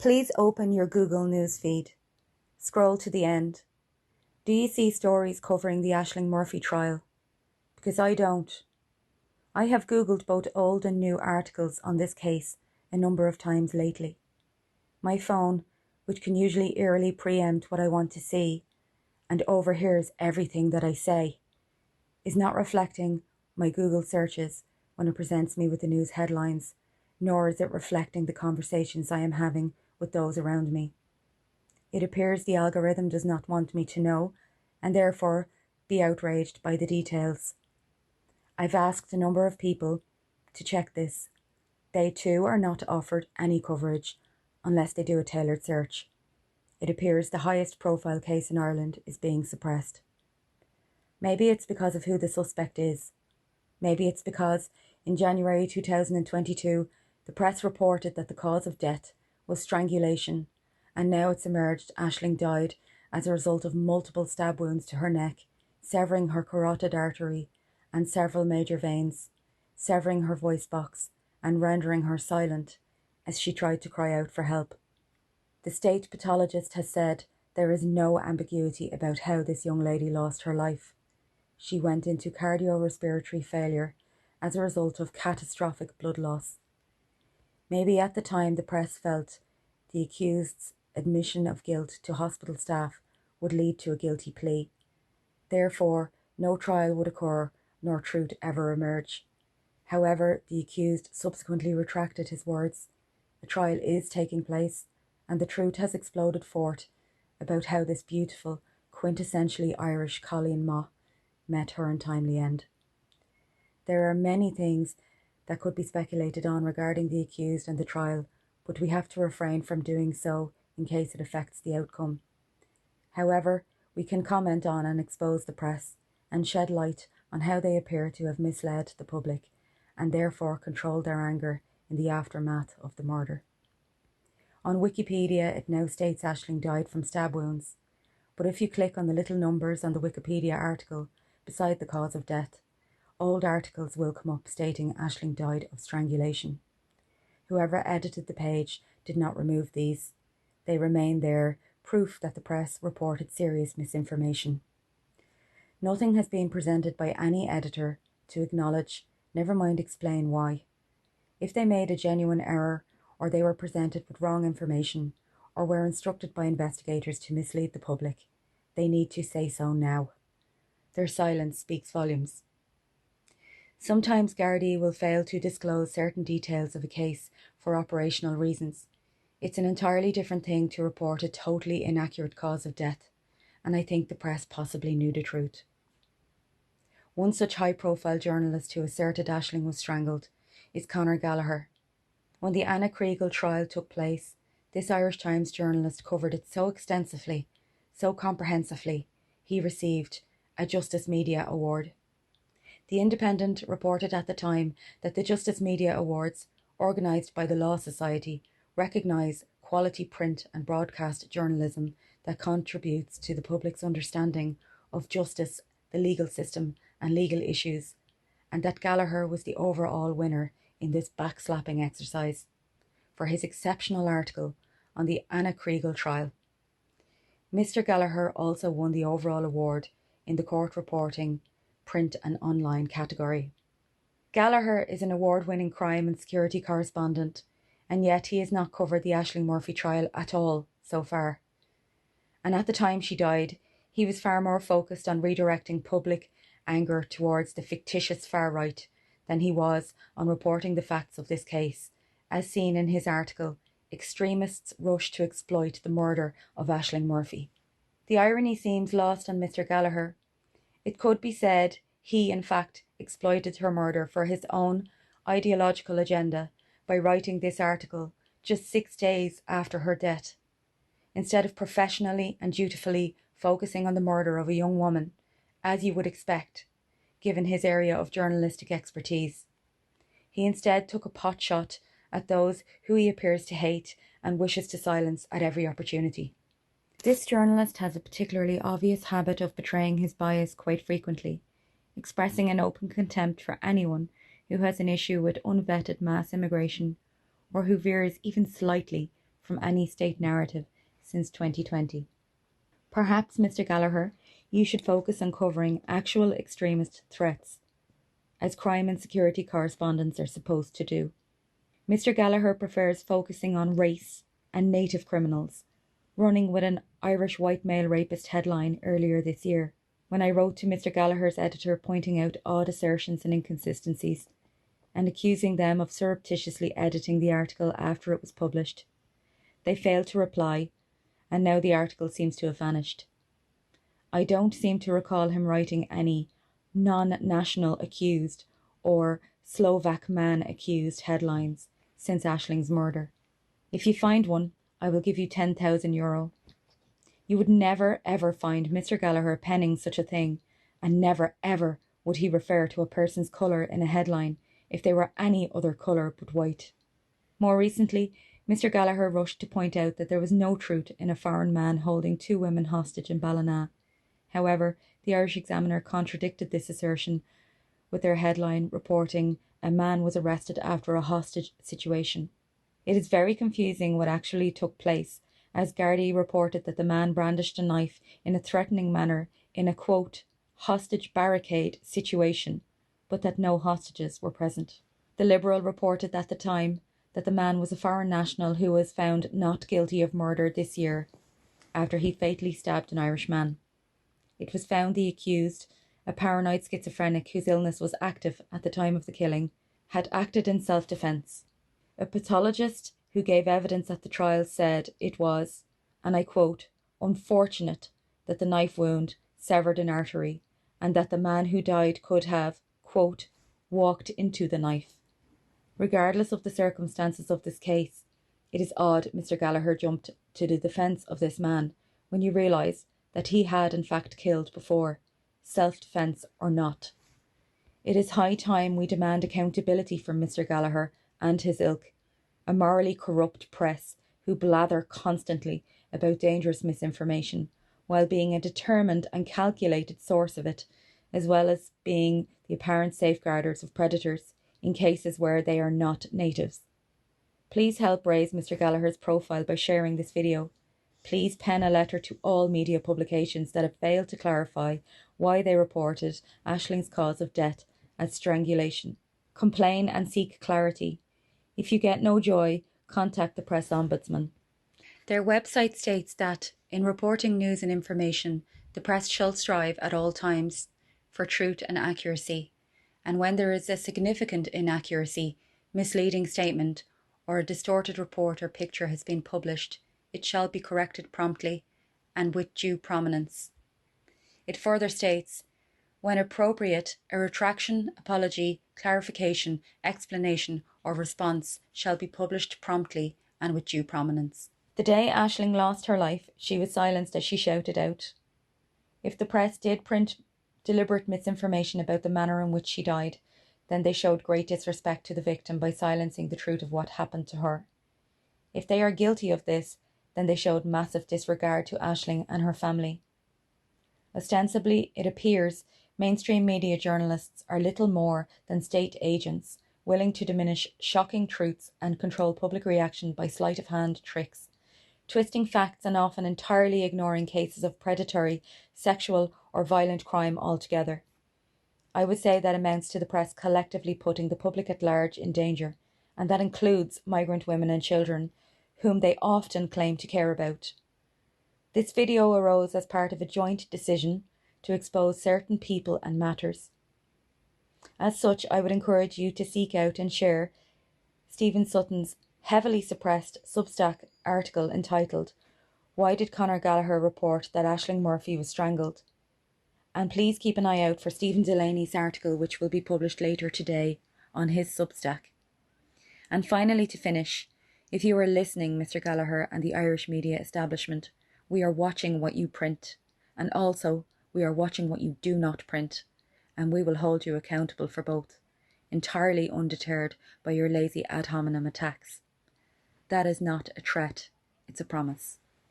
Please open your Google newsfeed. Scroll to the end. Do you see stories covering the Ashling Murphy trial? Because I don't. I have Googled both old and new articles on this case a number of times lately. My phone, which can usually eerily preempt what I want to see and overhears everything that I say, is not reflecting my Google searches when it presents me with the news headlines, nor is it reflecting the conversations I am having with those around me. It appears the algorithm does not want me to know and therefore be outraged by the details. I've asked a number of people to check this. They too are not offered any coverage unless they do a tailored search. It appears the highest profile case in Ireland is being suppressed. Maybe it's because of who the suspect is. Maybe it's because in January 2022, the press reported that the cause of death was strangulation, and now it's emerged Ashling died as a result of multiple stab wounds to her neck, severing her carotid artery and several major veins, severing her voice box and rendering her silent as she tried to cry out for help. The state pathologist has said there is no ambiguity about how this young lady lost her life. She went into cardiorespiratory failure as a result of catastrophic blood loss. Maybe at the time the press felt the accused's admission of guilt to hospital staff would lead to a guilty plea. Therefore, no trial would occur nor truth ever emerge. However, the accused subsequently retracted his words. A trial is taking place, and the truth has exploded forth about how this beautiful, quintessentially Irish Colleen Ma met her untimely end. There are many things that could be speculated on regarding the accused and the trial, but we have to refrain from doing so in case it affects the outcome. However, we can comment on and expose the press and shed light on how they appear to have misled the public and therefore controlled their anger in the aftermath of the murder. On Wikipedia, it now states Ashling died from stab wounds, but if you click on the little numbers on the Wikipedia article beside the cause of death, old articles will come up stating Ashling died of strangulation. Whoever edited the page did not remove these. They remain there, proof that the press reported serious misinformation. Nothing has been presented by any editor to acknowledge, never mind explain why. If they made a genuine error, or they were presented with wrong information, or were instructed by investigators to mislead the public, they need to say so now. Their silence speaks volumes. Sometimes Gardaí will fail to disclose certain details of a case for operational reasons. It's an entirely different thing to report a totally inaccurate cause of death, and I think the press possibly knew the truth. One such high-profile journalist who asserted Ashling was strangled is Conor Gallagher. When the Anna Kriegel trial took place, this IrishTimes journalist covered it so extensively, so comprehensively, he received a Justice Media Award. The Independent reported at the time that the Justice Media Awards, organised by the Law Society, recognise quality print and broadcast journalism that contributes to the public's understanding of justice, the legal system and legal issues, and that Gallagher was the overall winner in this backslapping exercise for his exceptional article on the Anna Kriegel trial. Mr. Gallagher also won the overall award in the court reporting, print and online category. Gallagher is an award-winning crime and security correspondent, and yet he has not covered the Ashling Murphy trial at all so far. And at the time she died, he was far more focused on redirecting public anger towards the fictitious far right than he was on reporting the facts of this case, as seen in his article, Extremists Rush to Exploit the Murder of Ashling Murphy. The irony seems lost on Mr. Gallagher. It could be said he, in fact, exploited her murder for his own ideological agenda by writing this article just 6 days after her death. Instead of professionally and dutifully focusing on the murder of a young woman, as you would expect, given his area of journalistic expertise, he instead took a potshot at those who he appears to hate and wishes to silence at every opportunity. This journalist has a particularly obvious habit of betraying his bias quite frequently, expressing an open contempt for anyone who has an issue with unvetted mass immigration, or who veers even slightly from any state narrative since 2020. Perhaps, Mr. Gallagher, you should focus on covering actual extremist threats, as crime and security correspondents are supposed to do. Mr. Gallagher prefers focusing on race and native criminals, running with an Irish white male rapist headline earlier this year. When I wrote to Mr. Gallagher's editor pointing out odd assertions and inconsistencies, and accusing them of surreptitiously editing the article after it was published, they failed to reply, and now the article seems to have vanished. I don't seem to recall him writing any non-national accused or Slovak man accused headlines since Ashling's murder. If you find one, I will give you €10,000. You would never ever find Mr. Gallagher penning such a thing, and never ever would he refer to a person's colour in a headline if they were any other colour but white. More recently, Mr. Gallagher rushed to point out that there was no truth in a foreign man holding 2 women hostage in Ballina. However, the Irish Examiner contradicted this assertion with their headline reporting a man was arrested after a hostage situation. It is very confusing what actually took place, as Gardaí reported that the man brandished a knife in a threatening manner in a, quote, hostage barricade situation, but that no hostages were present. The Liberal reported at the time that the man was a foreign national who was found not guilty of murder this year after he fatally stabbed an Irish man. It was found the accused, a paranoid schizophrenic whose illness was active at the time of the killing, had acted in self-defence. A pathologist who gave evidence at the trial said it was, and I quote, unfortunate that the knife wound severed an artery and that the man who died could have, quote, walked into the knife. Regardless of the circumstances of this case, it is odd Mr. Gallagher jumped to the defence of this man when you realise that he had in fact killed before, self-defence or not. It is high time we demand accountability from Mr. Gallagher and his ilk, a morally corrupt press who blather constantly about dangerous misinformation, while being a determined and calculated source of it, as well as being the apparent safeguarders of predators in cases where they are not natives. Please help raise Mr. Gallagher's profile by sharing this video. Please pen a letter to all media publications that have failed to clarify why they reported Ashling's cause of death as strangulation. Complain and seek clarity. If you get no joy, contact the Press Ombudsman. Their website states that, in reporting news and information, the press shall strive at all times for truth and accuracy, and when there is a significant inaccuracy, misleading statement, or a distorted report or picture has been published, it shall be corrected promptly and with due prominence. It further states, when appropriate, a retraction, apology, clarification, explanation or response shall be published promptly and with due prominence. The day Ashling lost her life, she was silenced as she shouted out. If the press did print deliberate misinformation about the manner in which she died, then they showed great disrespect to the victim by silencing the truth of what happened to her. If they are guilty of this, then they showed massive disregard to Ashling and her family. Ostensibly, it appears, mainstream media journalists are little more than state agents, willing to diminish shocking truths and control public reaction by sleight-of-hand tricks, twisting facts and often entirely ignoring cases of predatory, sexual or violent crime altogether. I would say that amounts to the press collectively putting the public at large in danger, and that includes migrant women and children, whom they often claim to care about. This video arose as part of a joint decision to expose certain people and matters. As such, I would encourage you to seek out and share Stephen Sutton's heavily suppressed Substack article entitled "Why Did Conor Gallagher Report That Ashling Murphy Was Strangled?" And please keep an eye out for Stephen Delaney's article, which will be published later today on his Substack. And finally, to finish, if you are listening, Mr. Gallagher and the Irish media establishment, we are watching what you print, and also we are watching what you do not print, and we will hold you accountable for both, entirely undeterred by your lazy ad hominem attacks. That is not a threat, it's a promise.